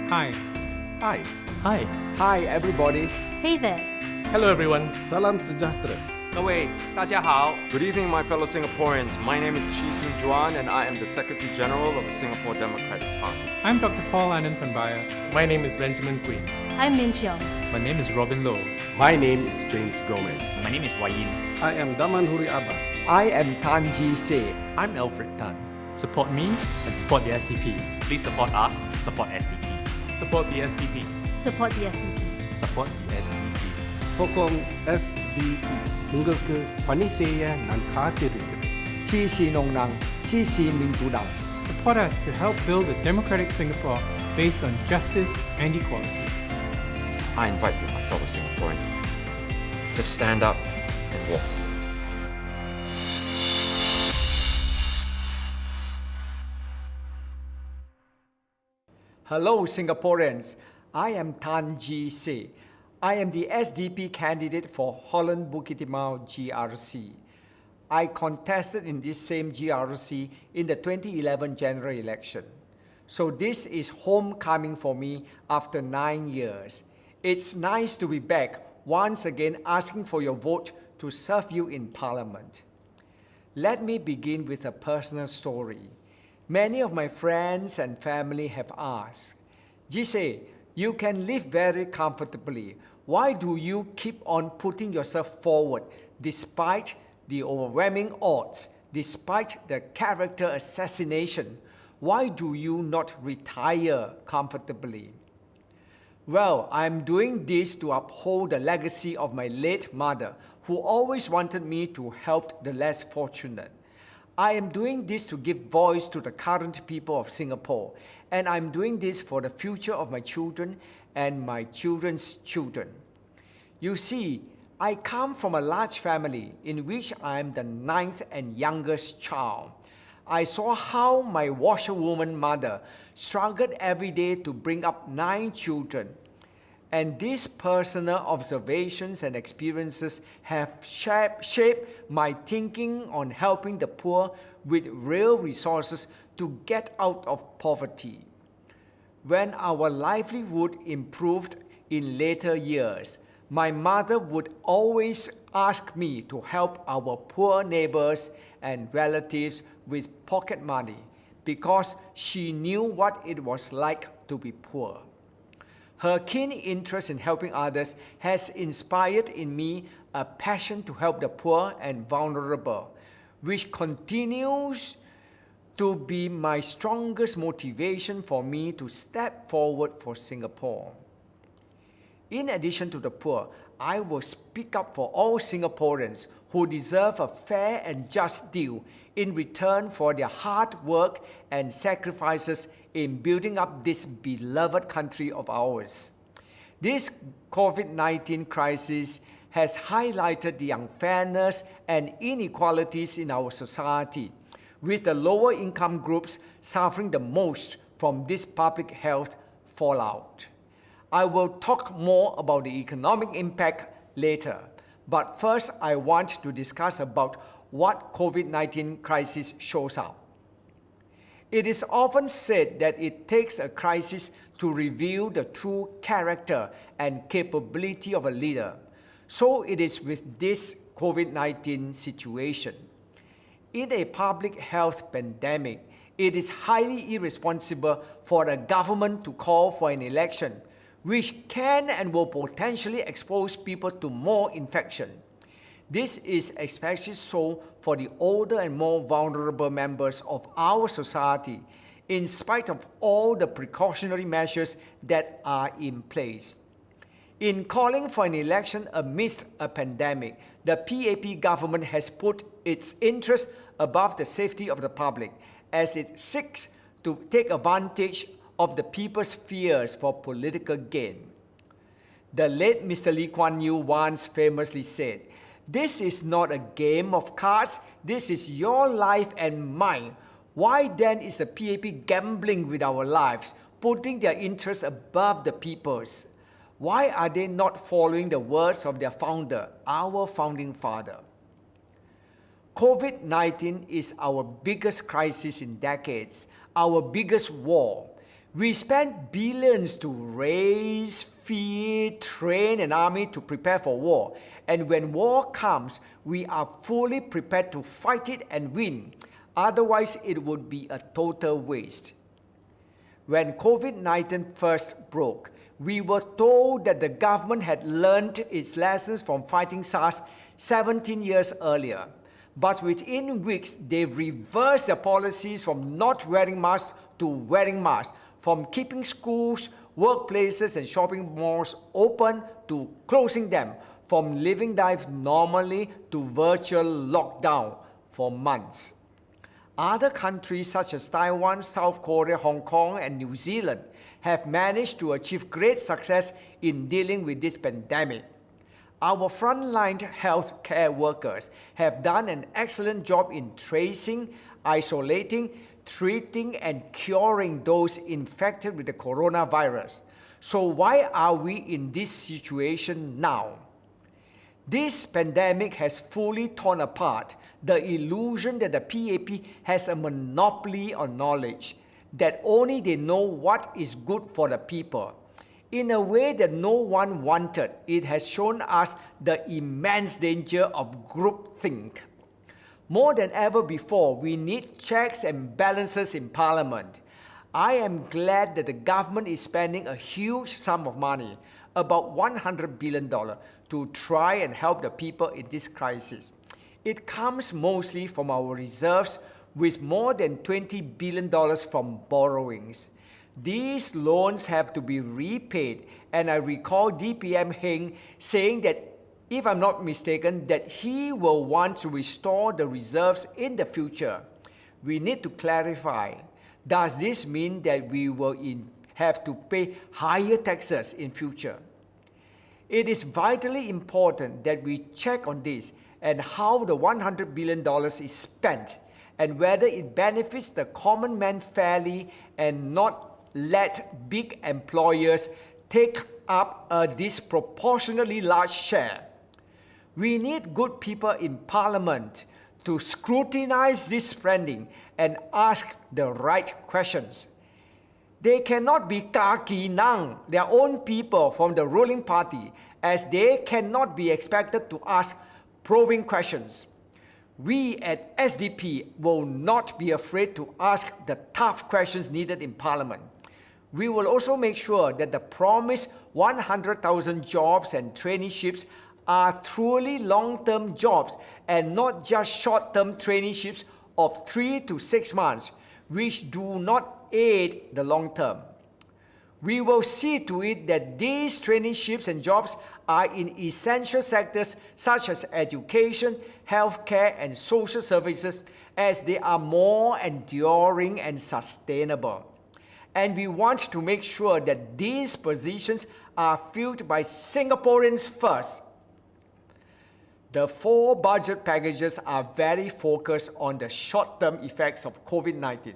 Hi. Hi. Hi. Hi everybody. Hey there. Hello everyone. Salam sejahtera. 各位大家好。 Good evening, my fellow Singaporeans. My name is Chee Soon Juan, and I am the Secretary General of the Singapore Democratic Party. I'm Dr. Paul Anantambaya. My name is Benjamin Queen. I'm Min Cheong. My name is Robin Low. My name is James Gomez. My name is Wayin. I am Damanhuri Abbas. I am Tan Ji Se. I'm Alfred Tan. Support me and support the SDP. Please support us, support SDP. Support the SDP. Support the SDP. Support the SDP. Sokong SDP. உங்களுக்கு பணி செய்ய நான் காத்திருக்கிறேன். 支持農能，支持民主黨。 Support us to help build a democratic Singapore based on justice and equality. I invite you, my fellow Singaporeans, to stand up and walk. Hello Singaporeans, I am Tan Ji Se. I am the SDP candidate for Holland Bukit Timah GRC. I contested in this same GRC in the 2011 general election. So this is homecoming for me after 9 years. It's nice to be back once again asking for your vote to serve you in Parliament. Let me begin with a personal story. Many of my friends and family have asked, Jise, you can live very comfortably. Why do you keep on putting yourself forward despite the overwhelming odds, despite the character assassination? Why do you not retire comfortably? Well, I'm doing this to uphold the legacy of my late mother, who always wanted me to help the less fortunate. I am doing this to give voice to the current people of Singapore, and I'm doing this for the future of my children and my children's children. You see, I come from a large family in which I am the 9th and youngest child. I saw how my washerwoman mother struggled every day to bring up 9 children. And these personal observations and experiences have shaped my thinking on helping the poor with real resources to get out of poverty. When our livelihood improved in later years, my mother would always ask me to help our poor neighbors and relatives with pocket money because she knew what it was like to be poor. Her keen interest in helping others has inspired in me a passion to help the poor and vulnerable, which continues to be my strongest motivation for me to step forward for Singapore. In addition to the poor, I will speak up for all Singaporeans who deserve a fair and just deal in return for their hard work and sacrifices in building up this beloved country of ours. This COVID-19 crisis has highlighted the unfairness and inequalities in our society, with the lower income groups suffering the most from this public health fallout. I will talk more about the economic impact later, but first I want to discuss about what COVID-19 crisis shows up. It is often said that it takes a crisis to reveal the true character and capability of a leader. So it is with this COVID-19 situation. In a public health pandemic, it is highly irresponsible for a government to call for an election, which can and will potentially expose people to more infection. This is especially so for the older and more vulnerable members of our society, in spite of all the precautionary measures that are in place. In calling for an election amidst a pandemic, the PAP government has put its interest above the safety of the public as it seeks to take advantage of the people's fears for political gain. The late Mr. Lee Kuan Yew once famously said, "This is not a game of cards, this is your life and mine. Why then is the PAP gambling with our lives, putting their interests above the people's? Why are they not following the words of their founder, our founding father?" COVID-19 is our biggest crisis in decades, our biggest war. We spend billions to raise, feed, train an army to prepare for war. And when war comes, we are fully prepared to fight it and win. Otherwise, it would be a total waste. When COVID-19 first broke, we were told that the government had learned its lessons from fighting SARS 17 years earlier. But within weeks, they reversed their policies from not wearing masks to wearing masks, from keeping schools, workplaces, and shopping malls open to closing them, from living life normally to virtual lockdown for months. Other countries such as Taiwan, South Korea, Hong Kong, and New Zealand have managed to achieve great success in dealing with this pandemic. Our frontline healthcare workers have done an excellent job in tracing, isolating, treating, and curing those infected with the coronavirus. So why are we in this situation now? This pandemic has fully torn apart the illusion that the PAP has a monopoly on knowledge, that only they know what is good for the people. In a way that no one wanted, it has shown us the immense danger of groupthink. More than ever before, we need checks and balances in Parliament. I am glad that the government is spending a huge sum of money, about $100 billion, to try and help the people in this crisis. It comes mostly from our reserves, with more than $20 billion from borrowings. These loans have to be repaid, and I recall DPM Heng saying that, if I'm not mistaken, that he will want to restore the reserves in the future. We need to clarify, does this mean that we will have to pay higher taxes in future? It is vitally important that we check on this and how the $100 billion is spent, and whether it benefits the common man fairly and not let big employers take up a disproportionately large share. We need good people in Parliament to scrutinize this spending and ask the right questions. They cannot be kakinang, their own people from the ruling party, as they cannot be expected to ask probing questions. We at SDP will not be afraid to ask the tough questions needed in Parliament. We will also make sure that the promised 100,000 jobs and traineeships are truly long-term jobs and not just short-term traineeships of 3 to 6 months, which do not aid the long term. We will see to it that these traineeships and jobs are in essential sectors such as education, healthcare, and social services, as they are more enduring and sustainable. And we want to make sure that these positions are filled by Singaporeans first. The 4 budget packages are very focused on the short-term effects of COVID-19.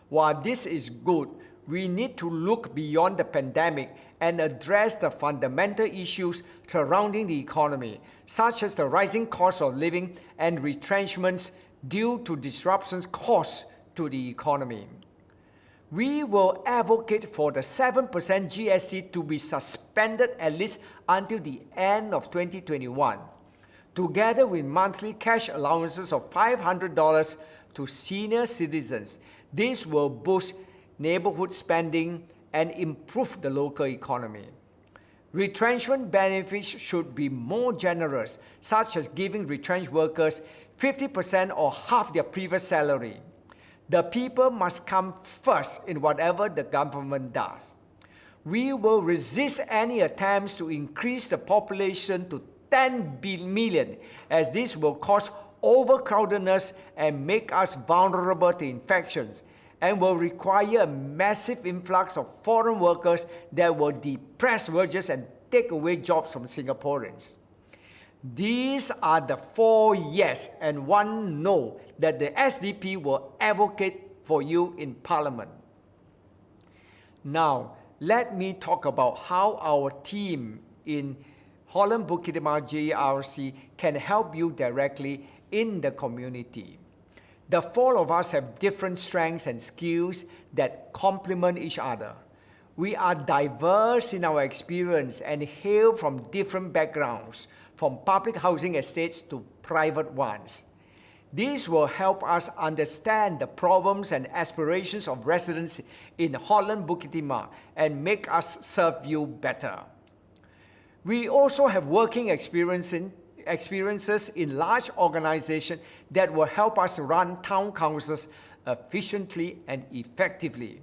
While this is good, we need to look beyond the pandemic and address the fundamental issues surrounding the economy, such as the rising cost of living and retrenchments due to disruptions caused to the economy. We will advocate for the 7% GST to be suspended at least until the end of 2021. Together with monthly cash allowances of $500 to senior citizens, this will boost neighborhood spending and improve the local economy. Retrenchment benefits should be more generous, such as giving retrenched workers 50% or half their previous salary. The people must come first in whatever the government does. We will resist any attempts to increase the population to 10 million, as this will cause overcrowdedness and make us vulnerable to infections, and will require a massive influx of foreign workers that will depress wages and take away jobs from Singaporeans. These are the 4 yes and 1 no that the SDP will advocate for you in Parliament. Now, let me talk about how our team in Holland Bukit Timah JRC can help you directly in the community. The four of us have different strengths and skills that complement each other. We are diverse in our experience and hail from different backgrounds, from public housing estates to private ones. This will help us understand the problems and aspirations of residents in Holland Bukit Timah and make us serve you better. We also have working experiences in large organizations that will help us run town councils efficiently and effectively.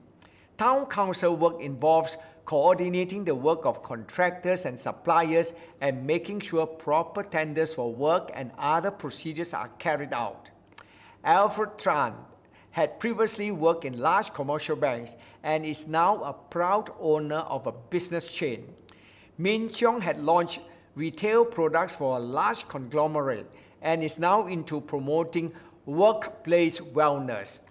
Town council work involves coordinating the work of contractors and suppliers and making sure proper tenders for work and other procedures are carried out. Alfred Tran had previously worked in large commercial banks and is now a proud owner of a business chain. Min Cheong had launched retail products for a large conglomerate and is now into promoting workplace wellness.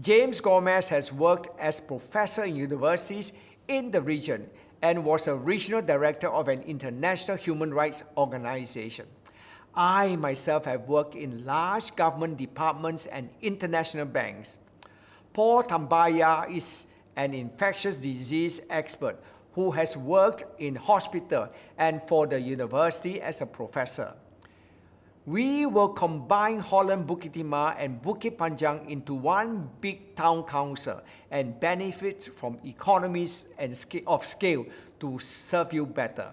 James Gomez has worked as professor in universities in the region and was a regional director of an international human rights organization. I myself have worked in large government departments and international banks. Paul Tambaya is an infectious disease expert who has worked in hospital and for the university as a professor. We will combine Holland Bukit Timah and Bukit Panjang into one big town council and benefit from economies of scale to serve you better.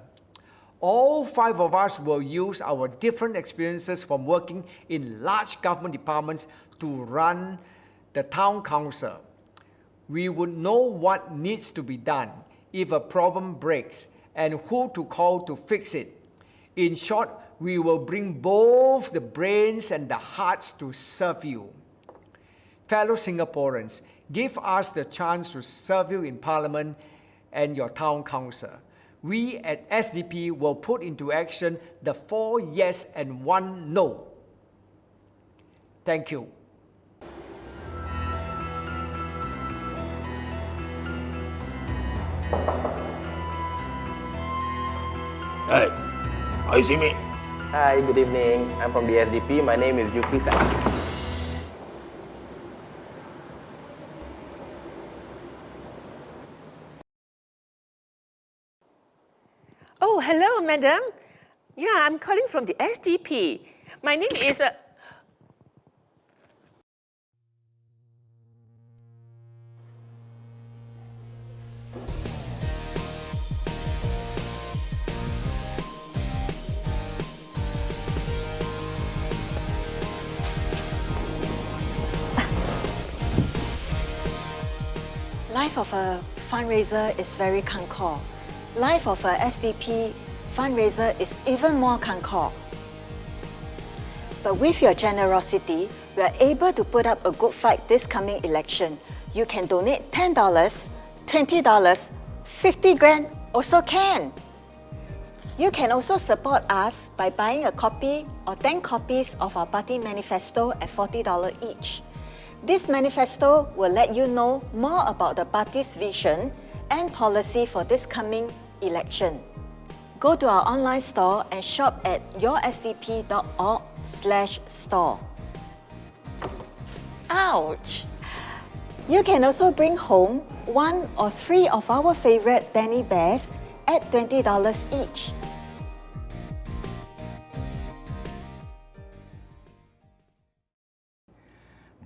All five of us will use our different experiences from working in large government departments to run the town council. We would know what needs to be done if a problem breaks and who to call to fix it. In short, we will bring both the brains and the hearts to serve you. Fellow Singaporeans, give us the chance to serve you in Parliament and your town council. We at SDP will put into action the 4 yes and 1 no. Thank you. Hey, you see me? Hi, good evening. I'm from the SDP. My name is Jufri Sai. Oh, hello, madam. Yeah, I'm calling from the SDP. My name is... Life of a fundraiser is very concord. Life of a SDP fundraiser is even more concord. But with your generosity, we are able to put up a good fight this coming election. You can donate $10, $20, 50 grand also can. You can also support us by buying a copy or 10 copies of our party manifesto at $40 each. This manifesto will let you know more about the party's vision and policy for this coming election. Go to our online store and shop at yoursdp.org/store. Ouch! You can also bring home 1 or 3 of our favorite Danny Bears at $20 each.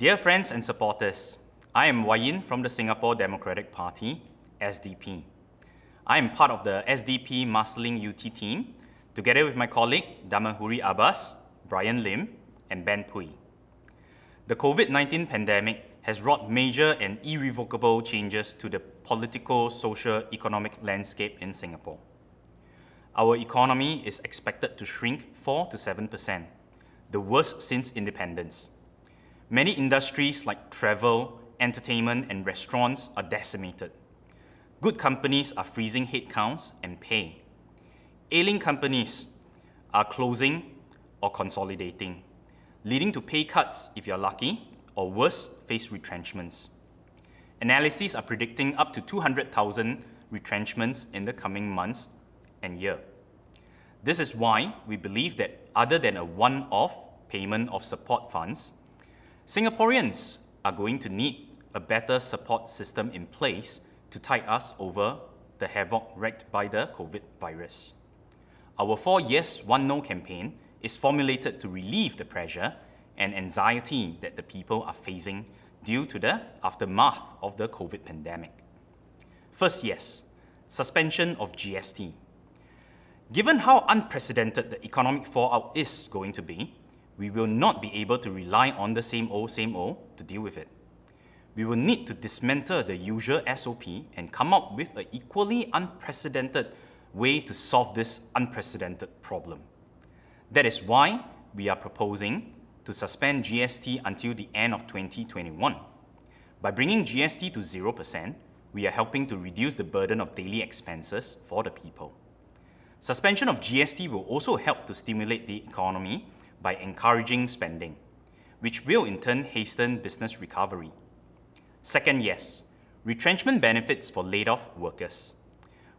Dear friends and supporters, I am Wayin from the Singapore Democratic Party, SDP. I am part of the SDP Marsiling UT team, together with my colleague Damahuri Abbas, Brian Lim, and Ben Pui. The COVID-19 pandemic has wrought major and irrevocable changes to the political, social, economic landscape in Singapore. Our economy is expected to shrink 4 to 7%, the worst since independence. Many industries like travel, entertainment, and restaurants are decimated. Good companies are freezing headcounts and pay. Ailing companies are closing or consolidating, leading to pay cuts if you're lucky, or worse, face retrenchments. Analyses are predicting up to 200,000 retrenchments in the coming months and year. This is why we believe that other than a one-off payment of support funds, Singaporeans are going to need a better support system in place to tide us over the havoc wreaked by the COVID virus. Our 4 Yes, 1 No campaign is formulated to relieve the pressure and anxiety that the people are facing due to the aftermath of the COVID pandemic. First yes, suspension of GST. Given how unprecedented the economic fallout is going to be, we will not be able to rely on the same old to deal with it. We will need to dismantle the usual SOP and come up with an equally unprecedented way to solve this unprecedented problem. That is why we are proposing to suspend GST until the end of 2021. By bringing GST to 0%, we are helping to reduce the burden of daily expenses for the people. Suspension of GST will also help to stimulate the economy by encouraging spending, which will in turn hasten business recovery. Second yes, retrenchment benefits for laid-off workers.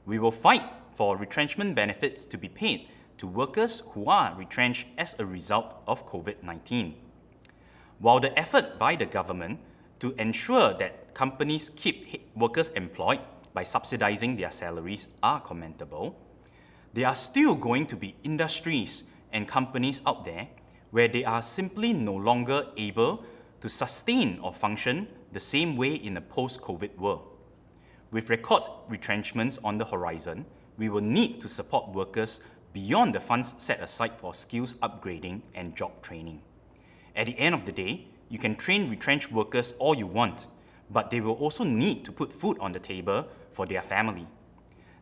We will fight for retrenchment benefits to be paid to workers who are retrenched as a result of COVID-19. While the effort by the government to ensure that companies keep workers employed by subsidizing their salaries are commendable, there are still going to be industries and companies out there where they are simply no longer able to sustain or function the same way in a post-COVID world. With record retrenchments on the horizon, we will need to support workers beyond the funds set aside for skills upgrading and job training. At the end of the day, you can train retrenched workers all you want, but they will also need to put food on the table for their family.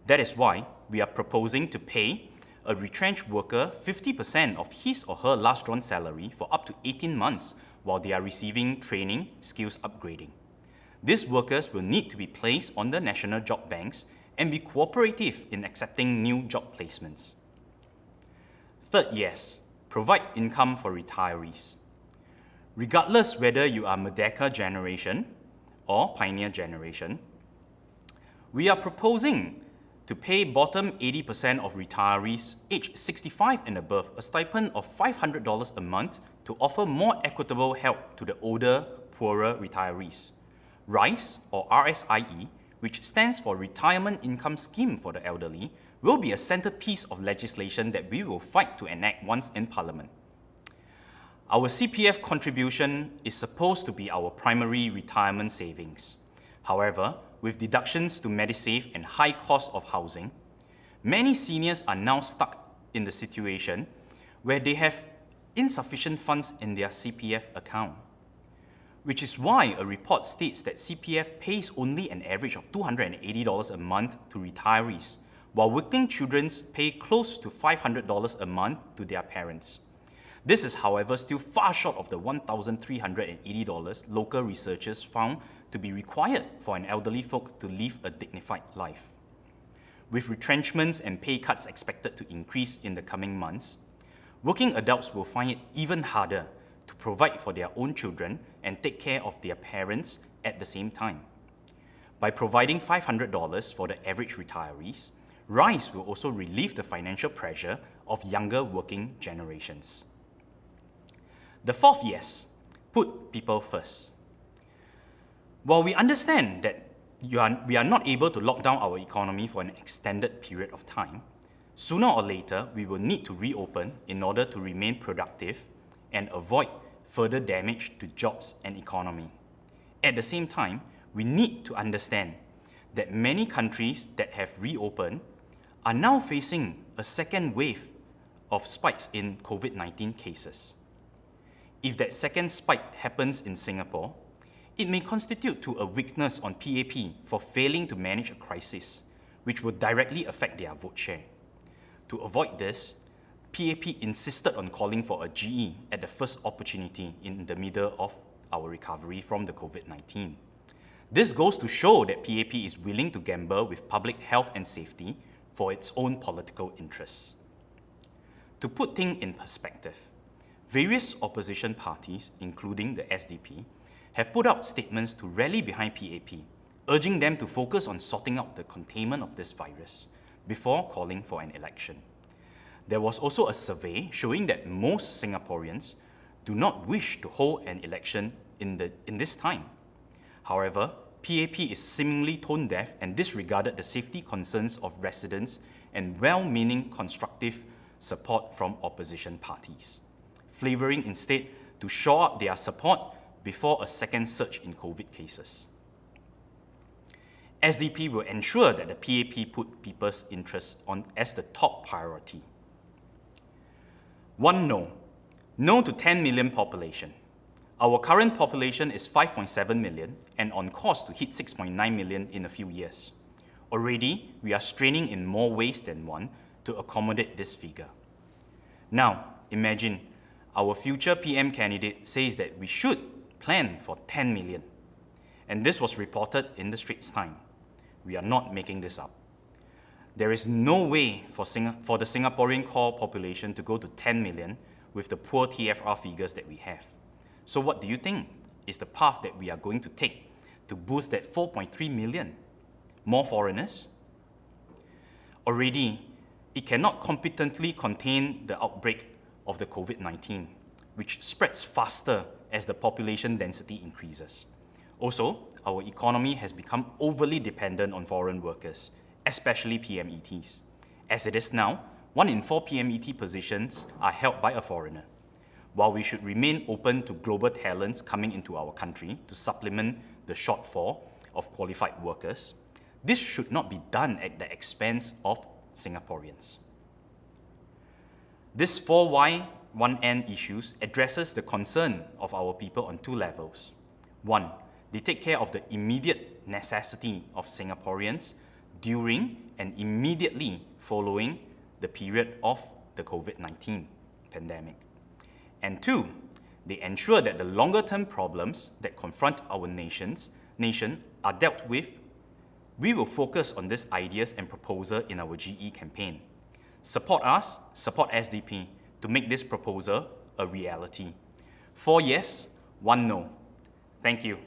That is why we are proposing to pay a retrenched worker 50% of his or her last drawn salary for up to 18 months while they are receiving training, skills upgrading. These workers will need to be placed on the national job banks and be cooperative in accepting new job placements. Third yes, provide income for retirees. Regardless whether you are Merdeka generation or Pioneer generation, we are proposing to pay bottom 80% of retirees aged 65 and above a stipend of $500 a month to offer more equitable help to the older, poorer retirees. RISE, or RSIE, which stands for Retirement Income Scheme for the Elderly, will be a centerpiece of legislation that we will fight to enact once in Parliament. Our CPF contribution is supposed to be our primary retirement savings. However, with deductions to Medisave and high cost of housing, many seniors are now stuck in the situation where they have insufficient funds in their CPF account, which is why a report states that CPF pays only an average of $280 a month to retirees, while working children pay close to $500 a month to their parents. This is, however, still far short of the $1,380 local researchers found to be required for an elderly folk to live a dignified life. With retrenchments and pay cuts expected to increase in the coming months, working adults will find it even harder to provide for their own children and take care of their parents at the same time. By providing $500 for the average retirees, RISE will also relieve the financial pressure of younger working generations. The fourth yes, put people first. While we understand that we are not able to lock down our economy for an extended period of time, sooner or later we will need to reopen in order to remain productive and avoid further damage to jobs and economy. At the same time, we need to understand that many countries that have reopened are now facing a second wave of spikes in COVID-19 cases. If that second spike happens in Singapore, it may constitute to a weakness on PAP for failing to manage a crisis, which will directly affect their vote share. To avoid this, PAP insisted on calling for a GE at the first opportunity in the middle of our recovery from the COVID-19. This goes to show that PAP is willing to gamble with public health and safety for its own political interests. To put things in perspective, various opposition parties, including the SDP, have put out statements to rally behind PAP, urging them to focus on sorting out the containment of this virus before calling for an election. There was also a survey showing that most Singaporeans do not wish to hold an election in this time. However, PAP is seemingly tone deaf and disregarded the safety concerns of residents and well-meaning constructive support from opposition parties, flavouring instead to shore up their support before a second surge in COVID cases. SDP will ensure that the PAP put people's interests as the top priority. 1 no. No to 10 million population. Our current population is 5.7 million and on course to hit 6.9 million in a few years. Already, we are straining in more ways than one to accommodate this figure. Now, imagine our future PM candidate says that we should plan for 10 million. And this was reported in the Straits Times. We are not making this up. There is no way for the Singaporean core population to go to 10 million with the poor TFR figures that we have. So what do you think is the path that we are going to take to boost that 4.3 million? More foreigners? Already, it cannot competently contain the outbreak of the COVID-19, which spreads faster as the population density increases. Also, our economy has become overly dependent on foreign workers, especially PMETs. As it is now, 1 in 4 PMET positions are held by a foreigner. While we should remain open to global talents coming into our country to supplement the shortfall of qualified workers, this should not be done at the expense of Singaporeans. This 4Y, 1N issues addresses the concern of our people on 2 levels. 1, they take care of the immediate necessity of Singaporeans during and immediately following the period of the COVID-19 pandemic. And 2, they ensure that the longer-term problems that confront our nation are dealt with. We will focus on these ideas and proposal in our GE campaign. Support us, support SDP to make this proposal a reality. 4 yes, 1 no. Thank you.